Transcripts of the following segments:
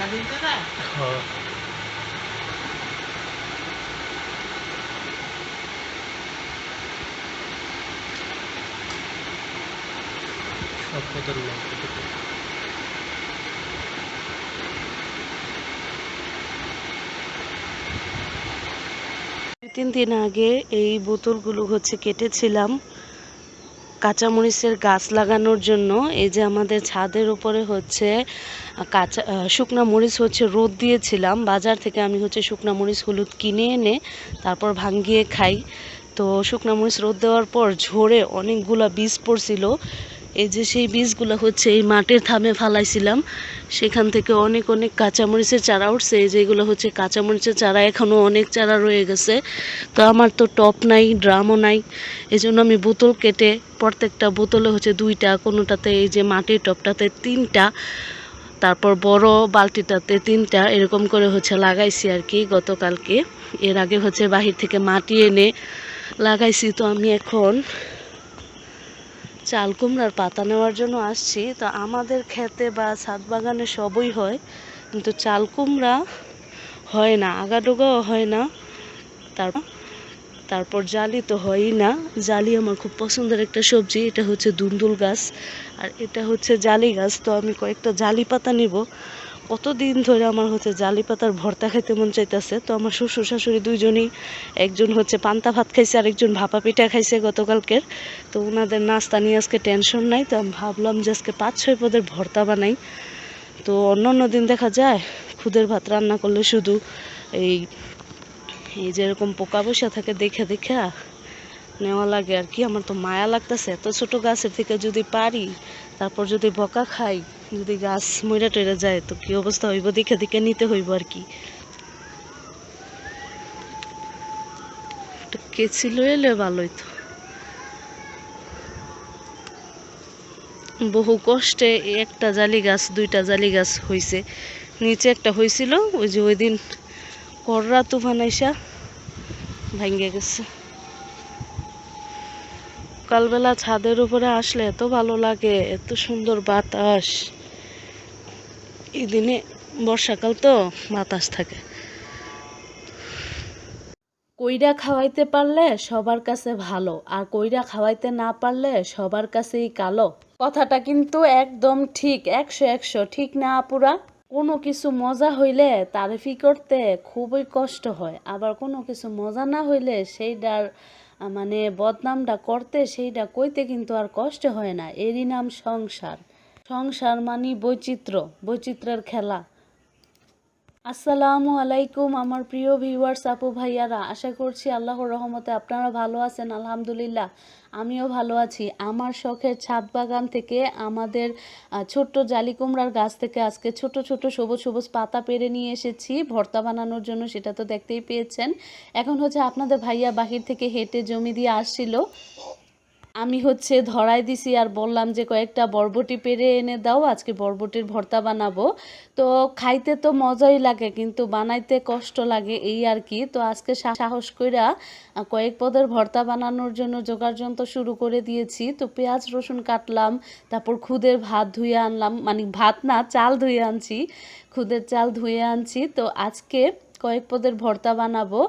হ্যাঁ, সব পদের নাম দুই তিন দিন আগে এই বোতলগুলো কেটেছিলাম কাঁচামরিচের গাছ লাগানোর জন্য। এই যে আমাদের ছাদের উপরে কাঁচা শুকনা মরিচ রোদ দিয়েছিলাম। বাজার থেকে আমি শুকনা মরিচ হলুদ কিনে এনে তারপর ভাঙ্গিয়ে খাই। তো শুকনা মরিচ রোদ দেওয়ার পর ঝরে অনেকগুলা বীজ পড়ছিল। এই যে সেই বীজগুলো এই মাটির থামে ফালাইছিলাম, সেখান থেকে অনেক অনেক কাঁচামরিচের চারা উঠছে। এই যে এগুলো কাঁচামরিচের চারা, এখনও অনেক চারা রয়ে গেছে। তো আমার তো টপ নাই, ড্রামও নাই, এই জন্য আমি বোতল কেটে প্রত্যেকটা বোতলে দুইটা, কোনোটাতে এই যে মাটির টপটাতে তিনটা, তারপর বড় বালতিটাতে তিনটা, এরকম করে লাগাইছি আর কি গতকালকে। এর আগে বাহির থেকে মাটি এনে লাগাইছি। তো আমি এখন চাল কুমড়ার পাতা নেওয়ার জন্য আসছি। তো আমাদের ক্ষেতে বা ছাদ বাগানে সবই হয়, কিন্তু চাল কুমড়া হয় না, আগাডোগাও হয় না। তারপর জালি তো হয়ই না। জালি আমার খুব পছন্দের একটা সবজি। এটা দুন্দুল গাছ, আর এটা জালি গাছ। তো আমি কয়েকটা জালি পাতা নিব। কতদিন ধরে আমার জালি পাতার ভর্তা খাইতে মন চাইতেছে। তো আমার শ্বশুর শাশুড়ি দুইজনই, একজন পান্তা ভাত খাইছে, আরেকজন ভাপা পিঠা খাইছে গতকালকের। তো ওনাদের নাস্তা নিয়ে আজকে টেনশন নাই। তো আমি ভাবলাম যে আজকে 5-6 পদের ভর্তা বানাই। তো অন্য দিন দেখা যায় খুদের ভাত রান্না করলে শুধু এই এই যেরকম পোকা বসা থাকে দেখে দেখে নেওয়া লাগে আর কি। আমার তো মায়া লাগতেছে, এত ছোট গাছের থেকে যদি পারি, তারপর যদি বকা খাই, যদি গাছ মইরা টইরা যায়, তো কি অবস্থা হইব দেখে দেখে নিতে হইব আর কি। কেচি লয়ে এলে ভালো হইতো। বহু কষ্টে একটা জালি গাছ, দুইটা জালি গাছ হইছে। নিচে একটা হয়েছিল, ওই যে ওই দিন কররা তুফান আইসা ভাঙ্গে গেছে। সকালবেলা ছাদের উপরে আসলে এত ভালো লাগে, এত সুন্দর বাতাস। এই দিনে বর্ষাকাল তো বাতাস থাকে। কইরা খাওয়াইতে পারলে সবার কাছে ভালো, আর কইরা খাওয়াইতে না পারলে সবার কাছেই কালো। কথাটা কিন্তু একদম ঠিক, 100-100 ঠিক না আপুরা? কোনো কিছু মজা হইলে তারিফি করতে খুবই কষ্ট হয়, আবার কোনো কিছু মজা না হইলে সেইটার মানে বদনামটা করতে, সেইটা কইতে কিন্তু আর কষ্ট হয় না। এরই নাম সংসার। সংসার মানে বৈচিত্র্য, বৈচিত্র্যের খেলা। আসসালামু আলাইকুম আমার প্রিয় ভিউয়ার্স, আপু ভাইয়ারা, আশা করছি আল্লাহর রহমতে আপনারা ভালো আছেন। আলহামদুলিল্লাহ আমিও ভালো আছি। আমার শখের ছাদ বাগান থেকে আমাদের ছোট্ট জালি কুমড়ার গাছ থেকে আজকে ছোট ছোট সবুজ সবুজ পাতা পেরে নিয়ে এসেছি ভর্তা বানানোর জন্য। সেটা তো দেখতেই পেয়েছেন। এখন আপনাদের ভাইয়া বাহির থেকে হেঁটে জমি দিয়ে আসছিল, আমি ধরাই দিছি আর বললাম যে কয়েকটা বরবটি পেরে এনে দাও, আজকে বরবটির ভর্তা বানাবো। তো খাইতে তো মজাই লাগে, কিন্তু বানাইতে কষ্ট লাগে, এই আর কি। তো আজকে সাহস কইরা কয়েক পদের ভর্তা বানানোর জন্য জোগাড় যন্ত্র শুরু করে দিয়েছি। তো পেঁয়াজ রসুন কাটলাম, তারপর খুদের ভাত ধুয়ে আনলাম, মানে ভাত না, চাল ধুয়ে আনছি, খুদের চাল ধুয়ে আনছি। তো আজকে কয়েক পদের ভর্তা বানাবো।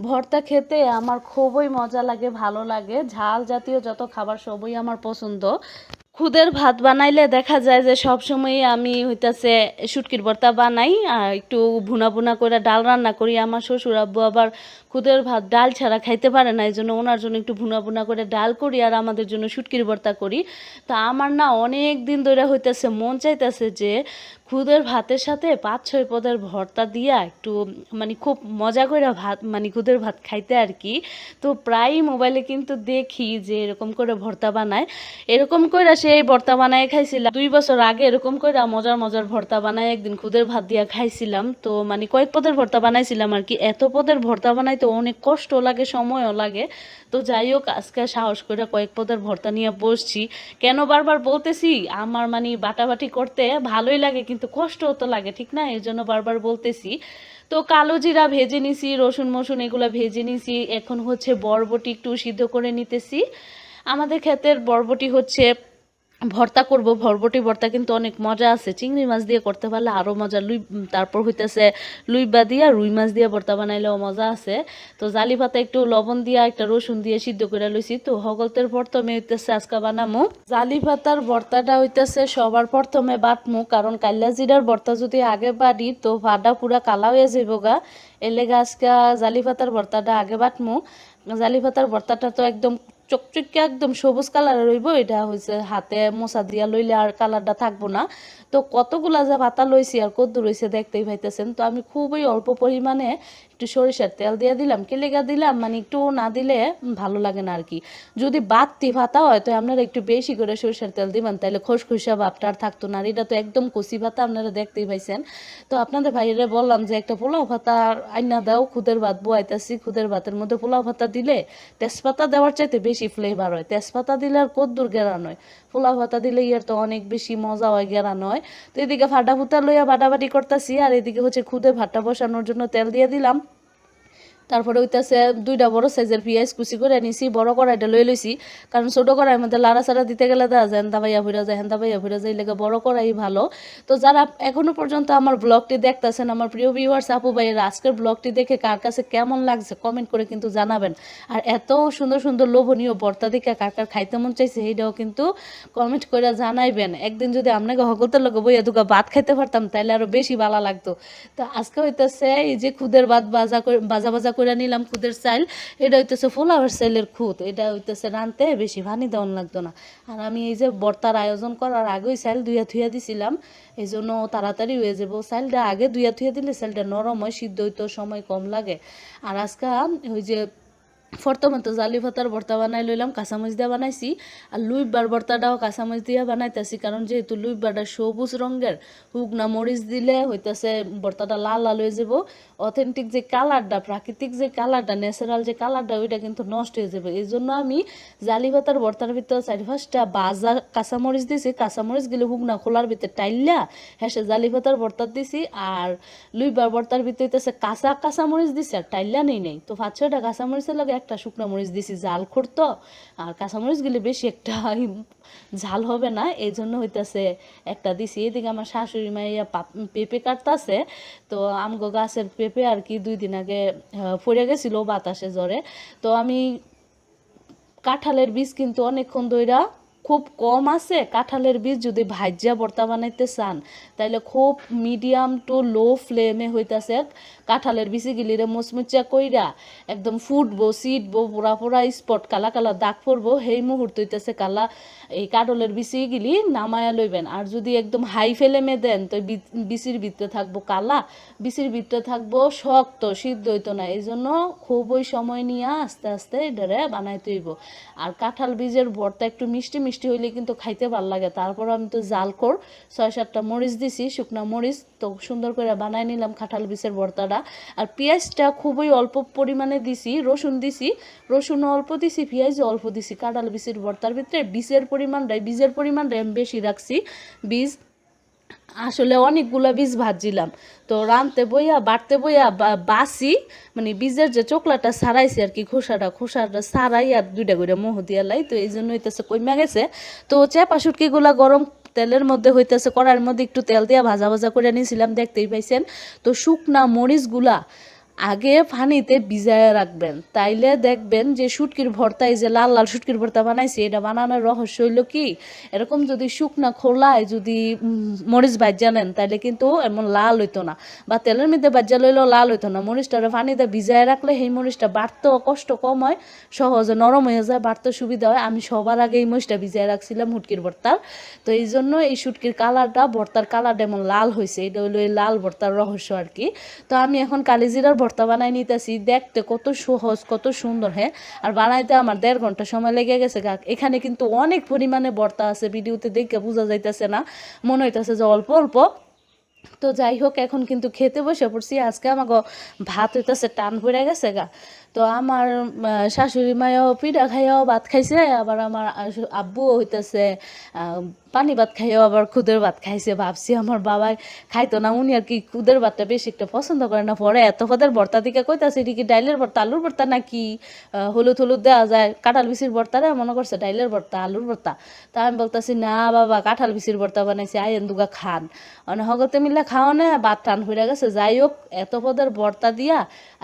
ভর্তা খেতে আমার খুবই মজা লাগে, ভালো লাগে। ঝাল জাতীয় যত খাবার সবই আমার পছন্দ। খুদের ভাত বানাইলে দেখা যায় যে সব সময় আমি শুটকির ভর্তা বানাই, আর একটু ভুনা ভুনা করে ডাল রান্না করি। আমার শ্বশুর আব্বু আবার খুদের ভাত ডাল ছাড়া খাইতে পারে না, এই জন্য ওনার জন্য একটু ভুনা ভুনা করে ডাল করি, আর আমাদের জন্য শুটকির ভর্তা করি। তা আমার না অনেক দিন ধরে মন চাইতেছে যে খুদের ভাতের সাথে 5-6 পদের ভর্তা দিয়া একটু মানে খুব মজা করে ভাত, মানে খুদের ভাত খাইতে আর কি। তো প্রায়ই মোবাইলে কিন্তু দেখি যে এরকম করে ভর্তা বানায়। এরকম করে সেই ভর্তা বানায় খাইছিলাম 2 বছর আগে। এরকম করে মজার মজার ভর্তা বানায় একদিন খুদের ভাত দিয়া খাইছিলাম। তো মানে কয়েক পদের ভর্তা বানাইছিলাম আর কি। এত পদের ভর্তা বানাইতে অনেক কষ্ট লাগে, সময়ও লাগে। তো যাই হোক, আজকে সাহস করে কয়েক পদের ভর্তা নিয়ে বসছি। কেন বারবার বলতেছি, আমার মানে বাটাবাটি করতে ভালোই লাগে, কিন্তু কষ্টও তো লাগে, ঠিক না? এই জন্য বারবার বলতেছি। তো কালো জিরা ভেজে নিছি, রসুন মসুন এগুলো ভেজে নিছি। এখন বরবটি একটু সিদ্ধ করে নিতেছি। আমাদের ক্ষেতের বরবটি ভর্তা করব, ভরবটি ভর্তা কিন্তু অনেক মজা আছে, চিংড়ি মাছ দিয়ে করতে পারলে আরও মজা। তারপর হইতেছে লুইবা দিয়া রুই মাছ দিয়ে ভর্তা বানাইলেও মজা আছে। তো জালি পাতা একটু লবণ দিয়া একটা রসুন দিয়ে সিদ্ধ করে লইছি। তো হগলতের প্রথমে হইতেছে আজকে বানামু জালি পাতার ভর্তাটা হইতেছে সবার প্রথমে বাটমু, কারণ কাল্লা জিরার ভর্তা যদি আগে বাড়ি তো ভাডা পুরা কালা হয়ে যাইব গা। এর লেগে আজকে জালি পাতার ভর্তাটা আগে বাটমু। জালি পাতার ভর্তাটা তো একদম চকচকে একদম সবুজ কালারের রইব, এটা হয়েছে হাতে মোছা দিয়া লইলে আর কালারটা থাকবো না। তো কতগুলা যে পাতা লইছি আর কদ্দু রয়েছে দেখতেই পাইতেছেন। তো আমি খুবই অল্প পরিমাণে একটু সরিষার তেল দিয়ে দিলাম। কেলেগা দিলাম মানে একটু না দিলে ভালো লাগে না আর কি। যদি বাড়তি পাতা হয় তো আপনারা একটু বেশি করে সরিষার তেল দিবেন, তাহলে খসখসা ভাবটা আর থাকতো না। আর এটা তো একদম কচি পাতা, আপনারা দেখতেই পাইছেন। তো আপনাদের ভাইয়েরা বললাম যে একটা পোলাও পাতা আইনা দাও, খুদের ভাত বয়াইতেছি, খুদের ভাতের মধ্যে পোলাও পাতা দিলে তেজপাতা দেওয়ার চাইতে বেশি ফ্লেভার হয়। তেজপাতা দিলে আর কদ্দুর গেরান হয়, পোলাও পাতা দিলে ইয়ার তো অনেক বেশি মজা হয়, গেরান হয়। তো এদিকে ফাটা ফুটা লইয়া বাটাবাটি করতেছি, আর এদিকে হচ্ছে খুদে ভাতটা বসানোর জন্য তেল দিয়ে দিলাম। তারপরে হইতেছে 2টা বড় সাইজের পেঁয়াজ কুচি করে নিছি, বড় কড়াইটা লই লইছি, কারণ ছোট কড়াইয়ের মধ্যে লাড়া চাড়া দিতে গেলে দেখা যায় হেন্দা বাইয়া ভুইরা যায়, হেন্দা বাইয়া ভুইরা যায়, লেগে বড় কড়াই ভালো। তো যারা এখনো পর্যন্ত আমার ব্লগটি দেখতেছেন, আমার প্রিয় ভিউয়ার্স আপু ভাইয়েরা, আজকের ব্লগটি দেখে কার কাছে কেমন লাগছে কমেন্ট করে কিন্তু জানাবেন। আর এত সুন্দর সুন্দর লোভনীয় ভর্তা দেখে কার কার খাইতে মন চাইছে এইটাও কিন্তু কমেন্ট করে জানাইবেন। একদিন যদি আপনাকে হকতের লগে বইয়া দুগা ভাত খাইতে পারতাম তাহলে আরো বেশি ভালো লাগতো। তো আজকে হইতেছে এই যে খুদের ভাত ভাজা ভাজা করে নিলাম, খুদের চাইল, এটা হইতেছে ফ্লাওয়ার চাইলের খুদ, এটা হইতেছে রানতে বেশি পানি দেওয়ান লাগতো না। আর আমি এই যে ভর্তার আয়োজন করার আগেই চাইল ধুইয়া থুইয়া দিছিলাম, এই জন্য তাড়াতাড়ি হয়ে যাবো। চাইলটা আগে ধুইয়া থুইয়া দিলে চাইলটা নরম হয়, সিদ্ধ হইতেও সময় কম লাগে। আর আজকে ওই যে প্রথমে তো জালি পাতার ভর্তা বানাই লইলাম, কাঁচামরিচ দিয়ে বানাইছি। আর লুইবার ভর্তাটাও কাঁচামরিচ দিয়ে বানাইতেছি, কারণ যেহেতু লুইবারটা সবুজ রঙের, শুকনা মরিচ দিলে হইতেছে ভর্তাটা লাল লাল হয়ে যাব। অথেন্টিক যে কালারটা, প্রাকৃতিক যে কালারটা, ন্যাচারাল যে কালারটা, ওইটা কিন্তু নষ্ট হয়ে যাবে। এই জন্য আমি জালি পাতার ভর্তার ভিতরে 4-5টা বাজা কাঁচামরিচ দিছি, কাঁচামরিচগুলো শুকনা খোলার ভিতরে টাইল্লা হ্যাঁ জালি পাতার ভর্তার দিছি। আর লুইবার ভর্তার ভিতরে হইতেছে কাঁচা কাঁচামরিচ দিছি, আর টাইল্লা নেই। তো 5-6টা কাঁচামরিচের লাগে একটা শুকনা মরিচ দিছি, ঝাল করতো। আর কাঁচামরিচ গেলে বেশি একটা ঝাল হবে না, এই জন্য হইতেছে একটা দিছি। এদিকে আমার শাশুড়ি মাইয়া পেঁপে কাটতাছে। তো আমগো গাছের পেঁপে আর কি 2 দিন আগে পড়ে গেছিল বাতাসে জ্বরে। তো আমি কাঁঠালের বীজ কিন্তু অনেকক্ষণ ধইরা খুব কম আছে, কাঁঠালের বীজ যদি ভাজ্যা ভর্তা বানাইতে চান তাইলে খুব মিডিয়াম টু লো ফ্লেমে হইতাছে কাঁঠালের বিচিগুলিরে মুচমুচা কইরা একদম ফুটবো, সিটবো, পোড়া পোড়া স্পট কালা কালা দাগ পড়বো, সেই মুহূর্ত হইতেছে কালা এই কাঁঠালের বিচিগুলি নামায়া লইবেন। আর যদি একদম হাই ফ্লেমে দেন তো বিচির ভিতরে থাকবো কালা, বিচির ভিতরে থাকবো শক্ত, সিদ্ধ হইতো না। এই জন্য খুবই সময় নিয়ে আস্তে আস্তে এটারে বানাইতে হইব। আর কাঁঠাল বীজের ভর্তা একটু মিষ্টি মিষ্টি হইলে কিন্তু খাইতে ভালো লাগে। তারপর আমি তো জাল কর 6-7টা মরিচ দিছি, শুকনা মরিচ, তো সুন্দর করে বানাই নিলাম কাঁঠাল বীজের ভর্তাটা। আর পেঁয়াজটা খুবই অল্প পরিমাণে দিছি, রসুন দিছি, রসুনও অল্প দিছি, পেঁয়াজও অল্প দিছি। কাঁঠাল বীজের ভর্তার ভিতরে বীজের পরিমাণটাই আমি বেশি রাখছি। বীজ আসলে অনেকগুলা বীজ ভাজিলাম, তো রানতে বইয়া বাড়তে বইয়া বাসি মানে বীজের যে চোকলাটা ছাড়াইছি আর কি, খোসাটা ছাড়াই আর 2টা করে মোহ দিয়া লাই, তো এই জন্য হইতেছে কইমা গেছে। তো চেপা শুটকিগুলা গরম তেলের মধ্যে হইতেছে কড়াইয়ের মধ্যে একটু তেল দিয়া ভাজা ভাজা করে নিয়েছিলাম, দেখতেই পাইছেন। তো শুকনা মরিচগুলা আগে পানিতে ভিজায় রাখবেন, তাইলে দেখবেন যে শুটকির ভর্তা, এই যে লাল লাল শুটকির ভর্তা বানাইছি, এটা বানানোর রহস্য হইল কি, এরকম যদি শুকনা খোলায় যদি মরিচ ভাজা নেন তাইলে কিন্তু এমন লাল হইতো না, বা তেলের মধ্যে ভাজা লইলেও লাল হইতো না। মরিচটা পানিতে ভিজায় রাখলে সেই মরিচটা বাড়তেও কষ্ট কম হয়, সহজে নরম হয়ে যায়, বাড়তে সুবিধা হয়। আমি সবার আগে এই মরিচটা ভিজায় রাখছিলাম শুটকির ভর্তার, তো এই জন্য এই শুটকির কালারটা, ভর্তার কালারটা এমন লাল হয়েছে, এটা হইলো এই লাল ভর্তার রহস্য আর কি। তো আমি এখন কালিজিরার ভর্তা বানাই নিতেছি, দেখতে কত সহজ কত সুন্দর, হ্যাঁ, আর বানাইতে আমার 1.5 ঘন্টা সময় লেগে গেছে। এখানে কিন্তু অনেক পরিমাণে ভর্তা আছে, ভিডিওতে দেখে বোঝা যাইতেছে না, মনে হইতেছে যে অল্প অল্প। তো যাই হোক, এখন কিন্তু খেতে বসে পড়ছি। আজকে আমাকে ভাত হইতেছে টান পড়ে গেছে গা। তো আমার শাশুড়ি মায়ও পিঠা খাইয়াও ভাত খাইছে, আবার আমার আব্বুও হইতেছে পানি ভাত খাইয়াও আবার খুদের ভাত খাইছে। ভাবছি আমার বাবাই খাইতো না, উনি আর কি খুদের ভাতটা বেশি একটা পছন্দ করে না। পরে এত পদের ভর্তা দিকে কইতাছে এটি কি ডাইলের ভর্তা আলুর ভর্তা নাকি, হলুদ হলুদ দেওয়া যায়, কাঁঠাল বিচির ভর্তা রে মনে করছে ডাইলের ভর্তা আলুর ভর্তা। তা আমি বলতেছি না বাবা, কাঁঠাল বিচির ভর্তা বানাইছি, আইন দুগা খান। মানে হগতে মিলে খাওয়ানে ভাত টান হয়ে গেছে। যাই হোক, এত পদের ভর্তা দিয়া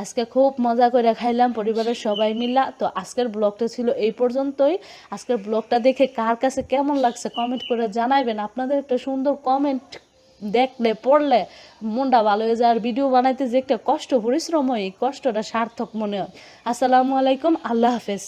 আজকে খুব মজা করে খাইলাম পরিবারের সবাই মিলা। তো আজকের ব্লগটা ছিল এই পর্যন্তই। আজকের ব্লগটা দেখে কার কাছে কেমন লাগছে কমেন্ট করে জানাইবেন। আপনাদের একটা সুন্দর কমেন্ট দেখলে পড়লে মনটা ভালো হয়ে যায়। আর ভিডিও বানাইতে যে একটা কষ্ট পরিশ্রম হয়, এই কষ্টটা সার্থক মনে হয়। আসসালামু আলাইকুম, আল্লাহ হাফেজ।